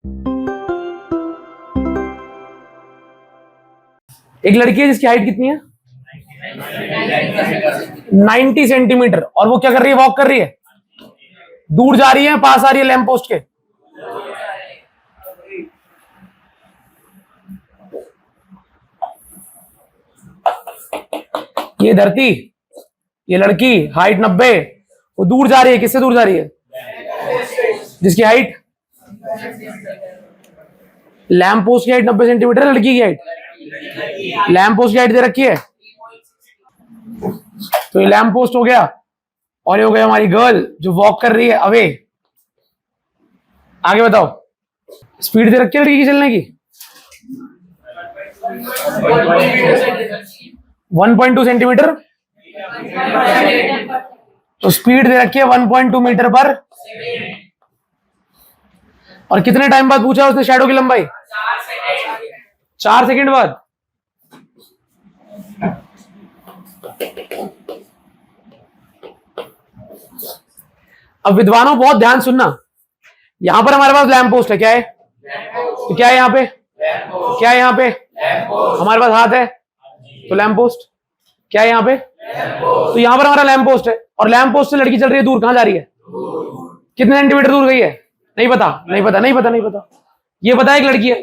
एक लड़की है जिसकी हाइट कितनी है 90 सेंटीमीटर, और वो क्या कर रही है, वॉक कर रही है, दूर जा रही है, पास आ रही है लैंप पोस्ट के। ये धरती, ये लड़की हाइट 90, वो दूर जा रही है, किससे दूर जा रही है, जिसकी हाइट, लैंप पोस्ट की हाइट 90 सेंटीमीटर है, लड़की की हाइट, लैंप पोस्ट की हाइट दे रखी है, तो ये लैंप पोस्ट हो गया, और ये हो गया हमारी गर्ल जो वॉक कर रही है अवे। आगे बताओ, स्पीड दे रखी है लड़की की चलने की 1.2 सेंटीमीटर, तो स्पीड दे रखी है 1.2 मीटर पर, और कितने टाइम बाद पूछा उसने शैडो की लंबाई, 4 सेकंड बाद। अब विद्वानों बहुत ध्यान सुनना, यहां पर हमारे पास लैंप पोस्ट है, क्या है, तो क्या है यहां पे, क्या है यहां पे, हमारे पास हाथ है तो लैंप पोस्ट, क्या है यहां पे, तो यहां पर हमारा लैंप पोस्ट है, और लैंप पोस्ट से लड़की चल रही है दूर, कहां जा रही है, कितने सेंटीमीटर दूर गई है, नहीं पता, नहीं पता, नहीं पता, नहीं पता। ये पता है एक लड़की है,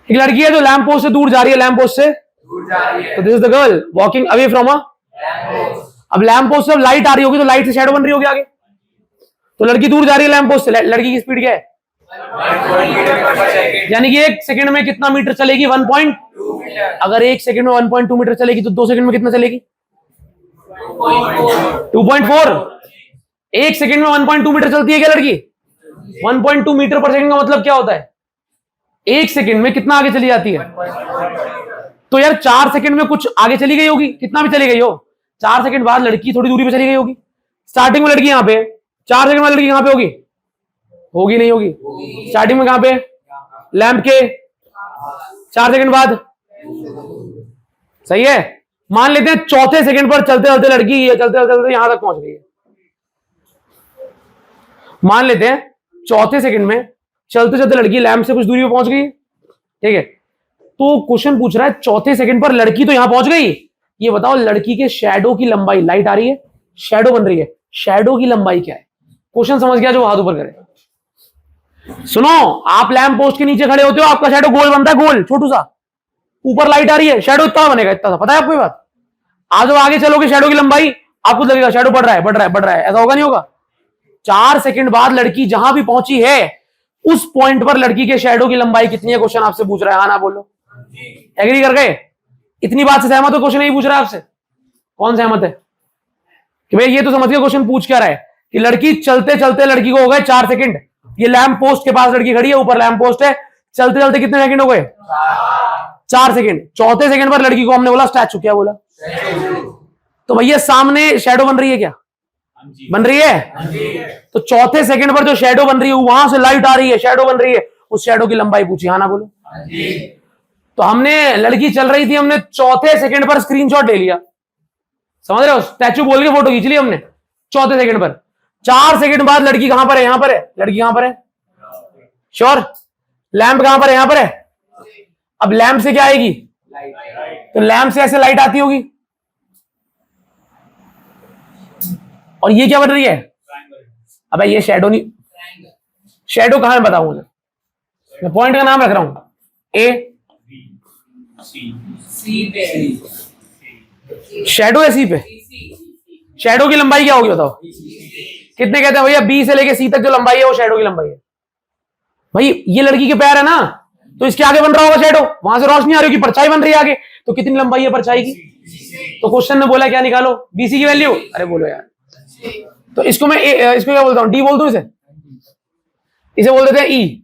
एक लड़की है जो लैंप पोस्ट से दूर जा रही है, लैंप पोस्ट से दूर जा रही है, तो this is the girl walking away from a lamp post. अब लैंप पोस्ट से लाइट आ रही होगी तो लाइट से शैडो बन रही होगी आगे, तो लड़की दूर जा रही है लैंप पोस्ट से, लड़की की स्पीड क्या है, यानी कि 1 सेकंड में कितना मीटर चलेगी, 1.2 मीटर। अगर 1 सेकंड में 1.2 मीटर चलेगी तो 2 सेकंड में कितना चलेगी, 2.4। 1 सेकंड में 1.2 मीटर चलती है क्या लड़की, 1.2 मीटर पर सेकंड का मतलब क्या होता है, 1 सेकंड में कितना आगे चली जाती है, तो यार 4 सेकंड में कुछ आगे चली गई होगी, कितना भी चली गई हो, 4 सेकंड बाद लड़की थोड़ी दूरी पे चली गई होगी। स्टार्टिंग में लड़की यहां पे, 4 सेकंड बाद लड़की कहां पे होगी, होगी नहीं होगी, स्टार्टिंग में कहां पे, लैंप के 4 सेकंड बाद, सही है। मान लेते हैं चौथे सेकंड पर चलते चलते लड़की चलते चलते यहां तक पहुंच गई है, मान लेते हैं चौथे सेकंड में चलते चलते लड़की लैंप से कुछ दूरी पे पहुंच गई, ठीक है। तो क्वेश्चन पूछ रहा है चौथे सेकंड पर लड़की तो यहां पहुंच गई, ये बताओ लड़की के शैडो की लंबाई, लाइट आ रही है, शैडो बन रही है, शैडो की लंबाई क्या है। क्वेश्चन समझ गया जो हाथ ऊपर करे। सुनो, आप लैंप पोस्ट के नीचे खड़े होते हो, आपका शैडो गोल बनता है, गोल छोटू सा, ऊपर लाइट आ रही है, शैडो इतना बनेगा, इतना सा, पता है आपको ये बात। आज जब आगे चलोगे शैडो की लंबाई आपको लगेगा शैडो बढ़ रहा है, बढ़ रहा है, बढ़ रहा है, ऐसा होगा नहीं होगा। 4 सेकंड बाद लड़की जहां भी पहुंची है उस पॉइंट पर लड़की के शैडो की लंबाई कितनी है, क्वेश्चन आपसे पूछ रहा है, हाँ ना बोलो, एग्री कर गए, इतनी बात से सहमत हो, क्वेश्चन नहीं पूछ रहा है आपसे, कौन सहमत है कि भाई ये तो समझ गया क्वेश्चन पूछ क्या रहा है, कि लड़की चलते चलते लड़की को हो गए 4 सेकंड, ये लैंप पोस्ट के पास लड़की खड़ी है, ऊपर लैंप पोस्ट है, चलते चलते कितने सेकंड हो गए, 4 सेकंड। चौथे सेकंड पर लड़की को हमने बोला स्टैचू, क्या बोला, तो भैया सामने शैडो बन रही है क्या, बन रही है, तो चौथे सेकंड पर जो शैडो बन रही है वहां से लाइट आ रही है, शैडो बन रही है, उस शैडो की लंबाई पूछी, हाँ ना बोलो। तो हमने लड़की चल रही थी, हमने चौथे सेकंड पर स्क्रीनशॉट ले लिया, समझ रहे हो, स्टैचू बोल के फोटो खींच ली हमने चौथे सेकंड पर। 4 सेकंड बाद लड़की कहां पर है, यहां पर है, लड़की कहां पर है, श्योर, लैंप कहां पर है, यहां पर है। अब लैंप से क्या आएगी, तो लैंप से ऐसे लाइट आती होगी, और ये क्या बन रही है, अबे ये शैडो नहीं, शैडो कहां है बताऊं मैं पॉइंट का नाम रख रहा हूं, ए शैडो है सी पे, शैडो की लंबाई क्या होगी बताओ, कितने कहते हैं भैया, बी से लेके सी तक जो लंबाई है वो शैडो की लंबाई है। भाई ये लड़की के पैर है ना, तो इसके आगे बन रहा होगा शैडो, वहां से रोशनी आ रही होगी, परछाई बन रही है आगे, तो कितनी लंबाई है परछाई की, तो क्वेश्चन ने बोला क्या निकालो, बीसी की वैल्यू, अरे बोलो यार, तो इसको मैं इसको क्या बोलता हूं, डी बोल दूं इसे बोल देते हैं ई।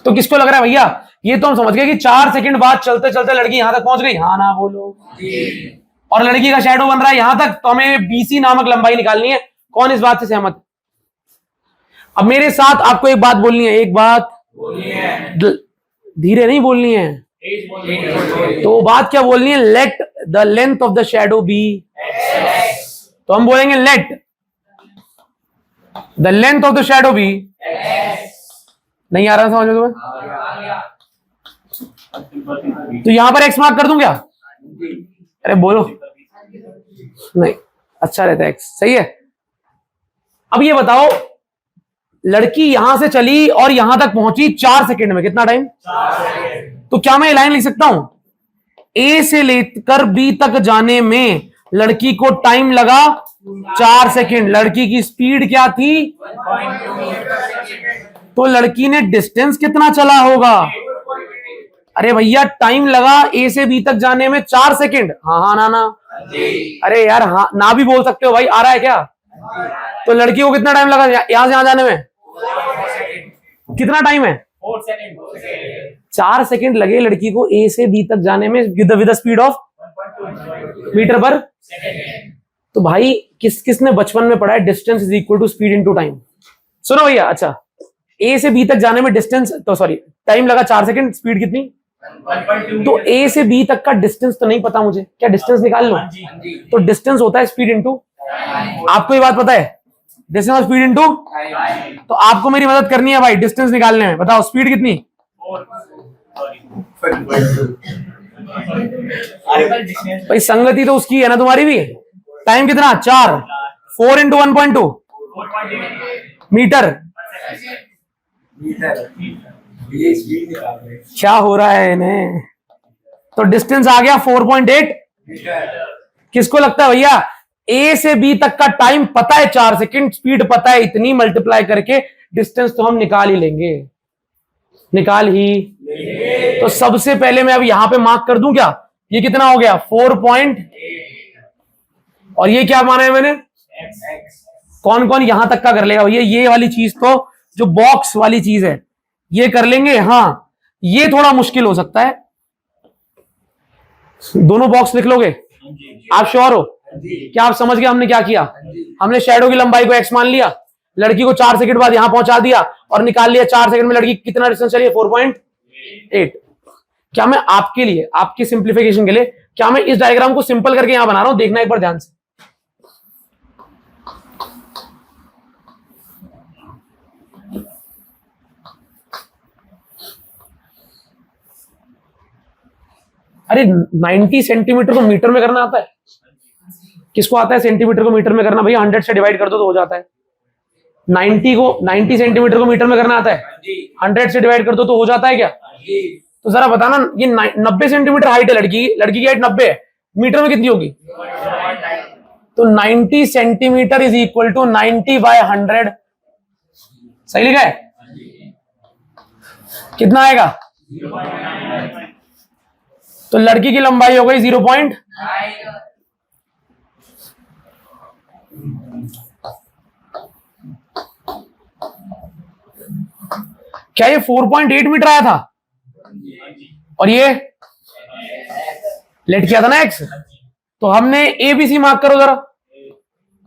तो किसको लग रहा है भैया, ये तो हम समझ गए कि 4 सेकंड बाद चलते चलते लड़की यहां तक पहुंच गई, हाँ ना बोलो, और लड़की का शैडो बन रहा है यहां तक, तो हमें बीसी नामक लंबाई निकालनी है। कौन इस बात से सहमत है। अब मेरे साथ आपको एक बात बोलनी है, एक बात धीरे नहीं बोलनी है, तो बात क्या बोलनी है, let the length of the shadow B, तो हम बोलेंगे let the length of the shadow B, नहीं आ रहा समझ में तुम्हें? तो यहां पर एक्स मार्क कर दूं क्या? अरे बोलो, नहीं अच्छा रहता है एक्स, सही है। अब ये बताओ, लड़की यहां से चली और यहां तक पहुंची 4 सेकंड में, कितना टाइम? 4 सेकंड। तो क्या मैं ये लाइन लिख सकता हूं, ए से लेकर बी तक जाने में लड़की को टाइम लगा 4 सेकंड, लड़की की स्पीड क्या थी? तो लड़की ने डिस्टेंस कितना चला होगा? अरे भैया टाइम लगा ए से बी तक जाने में 4 सेकंड, हाँ हाँ ना ना, अरे यार हाँ ना भी बोल सकते हो भाई, आ रहा है क्या? तो लड़की को कितना टाइम लगा यहां से यहां जाने में? कितना टाइम है? 4 सेकंड। 4 सेकंड लगे लड़की को ए से बी तक जाने में विद स्पीड ऑफ मीटर पर सेकंड। तो भाई किसने बचपन में पढ़ा है distance is equal to speed into time? सुनो भैया, अच्छा ए से बी तक जाने में डिस्टेंस, तो सॉरी टाइम लगा 4 सेकंड, स्पीड कितनी? 1.2। तो ए से बी तक का डिस्टेंस तो नहीं पता मुझे, क्या डिस्टेंस निकाल लो? तो डिस्टेंस होता है स्पीड इनटू, आपको ये बात पता है? डिस्टेंस और स्पीड इनटू, तो आपको मेरी मदद करनी है भाई डिस्टेंस निकालने में। बताओ स्पीड कितनी? भाई संगति तो उसकी है ना, तुम्हारी भी। टाइम कितना? 4, 4 इंटू 1.2 मीटर। क्या हो रहा है इन्हें? तो डिस्टेंस आ गया 4.8 किसको लगता है भैया? ए से बी तक का टाइम पता है 4 सेकंड, स्पीड पता है इतनी, मल्टीप्लाई करके डिस्टेंस तो हम निकाल ही लेंगे, निकाल ही। तो सबसे पहले मैं अब यहां पे मार्क कर दूं क्या? ये कितना हो गया? 4. और ये क्या माना है मैंने? कौन कौन यहां तक का कर लेगा भैया? ये वाली चीज तो जो बॉक्स वाली चीज है ये कर लेंगे। हाँ ये थोड़ा मुश्किल हो सकता है, दोनों बॉक्स लिख लोगे? आप श्योर हो? क्या आप समझ गए हमने क्या किया? हमने शैडो की लंबाई को x मान लिया, लड़की को 4 सेकंड बाद यहां पहुंचा दिया और निकाल लिया 4 सेकंड में लड़की कितना डिस्टेंस चली है? 4.8। क्या मैं आपके लिए, आपकी सिंप्लीफिकेशन के लिए, क्या मैं इस डायग्राम को सिंपल करके यहां बना रहा हूं? देखना एक बार ध्यान से। अरे 90 सेंटीमीटर को मीटर में करना आता है? किसको आता है सेंटीमीटर को मीटर में करना? भैया 100 से डिवाइड कर दो तो हो जाता है। 90 सेंटीमीटर को मीटर में करना आता है? 100 से डिवाइड कर दो तो हो जाता है क्या? तो जरा बताना, ये 90 सेंटीमीटर हाइट है लड़की की हाइट 90 है, मीटर में कितनी होगी? तो 90 सेंटीमीटर इज इक्वल टू 90/100। सही लिखा है? कितना आएगा? तो लड़की की लंबाई हो गई 0.9। क्या ये 4.8 मीटर आया था? और ये लेट किया था ना x? तो हमने ए बी सी मार्क करो जरा।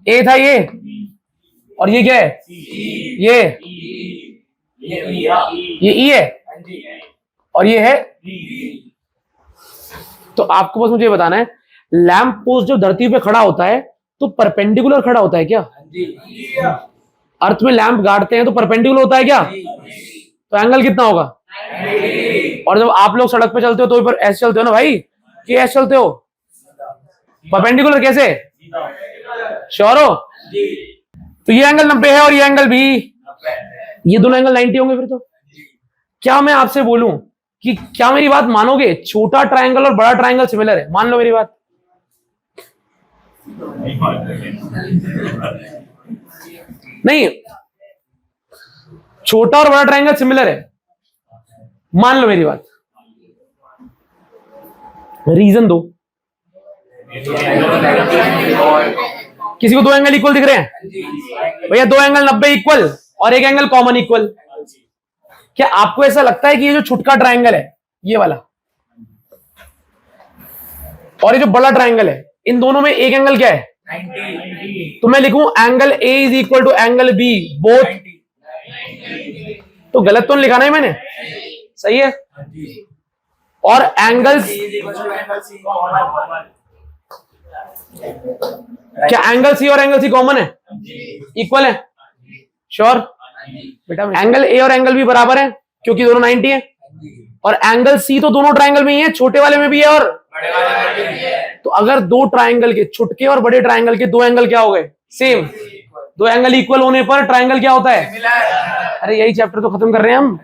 ए था ये, और ये क्या है? ये ई है, और ये है। तो आपको बस मुझे बताना है, लैंप पोस्ट जब धरती पे खड़ा होता है तो परपेंडिकुलर खड़ा होता है क्या? अर्थ में लैंप गाड़ते हैं तो परपेंडिकुलर होता है क्या? तो एंगल कितना होगा? और जब आप लोग सड़क पे चलते हो तो ऊपर ऐसे चलते हो ना भाई, कि ऐसे चलते हो? परपेंडिकुलर कैसे? श्योर हो? तो ये एंगल 90 है और ये एंगल भी, ये दोनों एंगल 90 होंगे। फिर तो क्या मैं आपसे बोलूं कि क्या मेरी बात मानोगे? छोटा ट्रायंगल और बड़ा ट्रायंगल सिमिलर है, मान लो मेरी बात। नहीं, छोटा और बड़ा ट्रायंगल सिमिलर है, मान लो मेरी बात। रीजन दो। किसी को दो एंगल इक्वल दिख रहे हैं? भैया दो एंगल 90 इक्वल और एक एंगल कॉमन इक्वल। क्या आपको ऐसा लगता है कि ये जो छुटका ट्रायंगल है ये वाला और ये जो बड़ा ट्रायंगल है, इन दोनों में एक एंगल क्या है? 90। तो मैं लिखूं angle A is equal to angle B both. तो गलत तो नहीं लिखा ना मैंने? सही है। और एंगल्स, क्या एंगल सी और एंगल सी कॉमन है? इक्वल है? श्योर बेटा। एंगल ए और एंगल बी बराबर है क्योंकि दोनों 90 है, और एंगल सी तो दोनों ट्राइंगल में ही है, छोटे वाले में भी है और बड़े वाले में भी है। तो अगर दो ट्राइंगल के, छोटे और बड़े ट्राइंगल के दो एंगल क्या हो गए? सेम। दो एंगल इक्वल होने पर ट्राइंगल क्या होता है? अरे यही चैप्टर तो खत्म कर रहे हैं हम,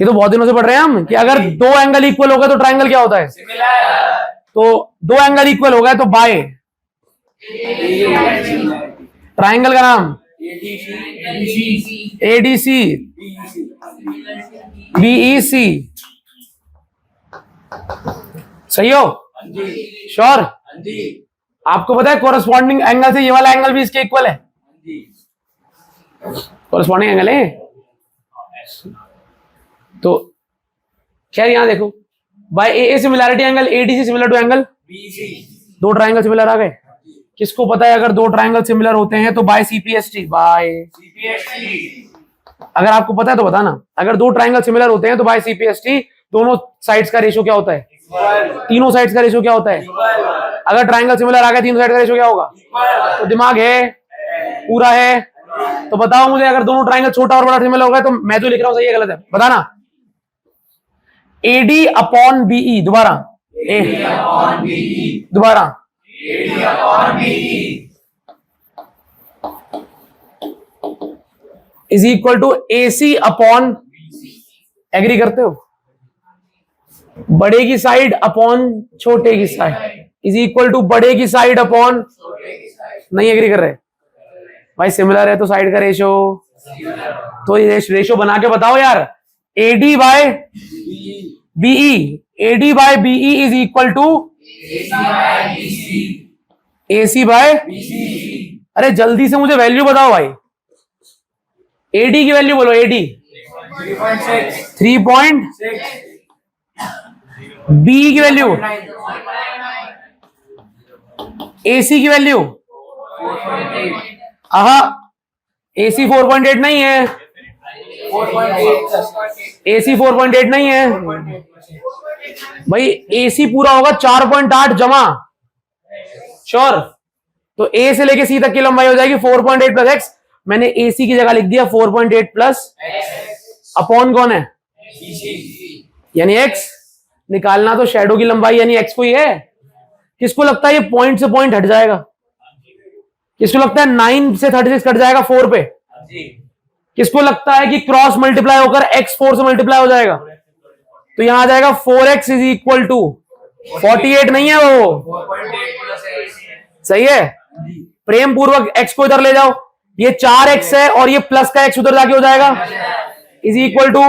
ये तो बहुत दिनों से पढ़ रहे हैं हम कि अगर दो एंगल इक्वल हो गए तो ट्राइंगल क्या होता है? तो दो एंगल इक्वल हो गए तो बाय ट्राइंगल का नाम एडीसी बीईसी। सही हो? श्योर? आपको पता है कोरस्पॉन्डिंग एंगल से ये वाला एंगल भी इसके इक्वल है, कोरस्पॉन्डिंग एंगल है। तो खैर यहां देखो, by A similarity angle ADC similar to angle BC. दो ट्राइंगल सिमिलर आ गए। किसको पता है अगर दो ट्राइंगल सिमिलर होते हैं तो बाय सीपीएसटी, बाय सीपीएसटी। अगर आपको पता है तो बताना, अगर दो ट्राइंगल सिमिलर होते हैं तो बाय सीपीएसटी दोनों साइड्स का रेशियो क्या होता है? तीनों साइड्स का रेशियो क्या होता है? अगर ट्राइंगल सिमिलर आ गया तीनों साइड का रेशियो क्या होगा? तो दिमाग है पूरा है। तो बताओ मुझे, अगर दोनों ट्राइंगल छोटा और बड़ा सिमिलर हो गया तो मैं जो लिख रहा हूं सही है गलत है? बताना। एडी अपॉन बीई, दोबारा दोबारा is equal to AC upon, agree करते हो? बड़े की साइड अपॉन छोटे की साइड इज इक्वल टू बड़े की साइड अपॉन, नहीं एग्री कर रहे भाई? सिमिलर है तो साइड का रेशो, तो ये रेशो बना के बताओ यार। AD by BE, AD by BE is equal to AC by, अरे जल्दी से मुझे वैल्यू बताओ भाई। एडी की वैल्यू बोलो, एडी 3.6, बी की वैल्यू, एसी की वैल्यू, एसी 4.8 नहीं है, एसी 4.8 नहीं है भाई, एसी पूरा होगा 4.8 जमा। श्योर? तो ए से लेके सी तक की लंबाई हो जाएगी 4.8 प्लस एक्स। मैंने एसी की जगह लिख दिया 4.8 प्लस अपॉन कौन है? यानी एक्स। निकालना तो शैडो की लंबाई यानी एक्स को ही है। किसको लगता है ये पॉइंट से पॉइंट हट जाएगा? किसको लगता है 9 से 36 कट जाएगा 4 पे? किसको लगता है कि क्रॉस मल्टीप्लाई होकर एक्स 4 से मल्टीप्लाई हो जाएगा? तो यहां आ जाएगा 4x इज इक्वल टू 48 नहीं है वो, सही है? प्रेम पूर्वक x को इधर ले जाओ, ये 4x है और ये प्लस का x उधर जाके हो जाएगा इज इक्वल टू,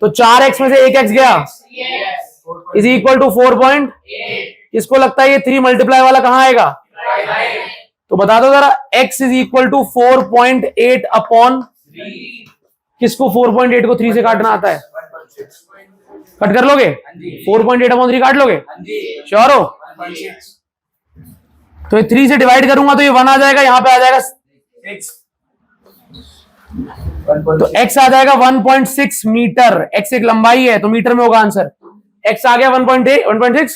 तो 4x में से एक x गया इज इक्वल टू 4. किसको लगता है ये 3 मल्टीप्लाई वाला कहां आएगा? तो बता दो जरा, x is equal to 4.8 upon, किसको 4.8 को 3 से काटना आता है? कट कर लोगे? 4.8 अपॉन 3 काट लोगे? श्योर हो? तो ये 3 से डिवाइड करूंगा तो ये 1 आ जाएगा, यहां पे आ जाएगा x, तो x आ जाएगा 1.6 मीटर। x एक लंबाई है तो मीटर में होगा आंसर। x आ गया 1.6